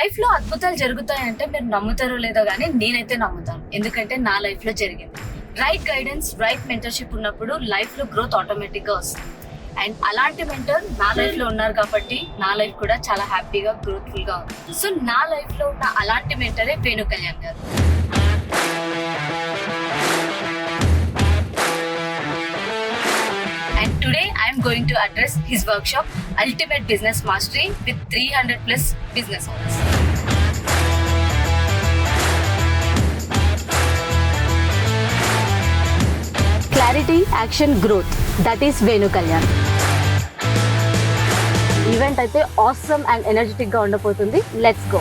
Life లో అద్భుతాలు జరుగుతాయంటే మీరు నమ్ముతారో లేదో కానీ నేనైతే నమ్ముతాను. ఎందుకంటే నా లైఫ్ లో జరిగింది. రైట్ గైడెన్స్, రైట్ మెంటర్షిప్ ఉన్నప్పుడు లైఫ్ లో గ్రోత్ ఆటోమేటిక్ గా వస్తుంది. అండ్ అలాంటి మెంటర్ నా లైఫ్ లో ఉన్నారు కాబట్టి నా లైఫ్ కూడా చాలా హ్యాపీగా గ్రోత్ఫుల్ గా ఉంది. సో నా లైఫ్ లో ఉన్న అలాంటి మెంటరే వేణు కళ్యాణ్ గారు. And today I am going to address his workshop Ultimate Business Mastery with 300 plus business owners. Clarity, action, growth. That is Venu Kalyan. Event అయితే ఆసమ్ అండ్ ఎనర్జెటిక్ గా ఉండబోతుంది. Let's go.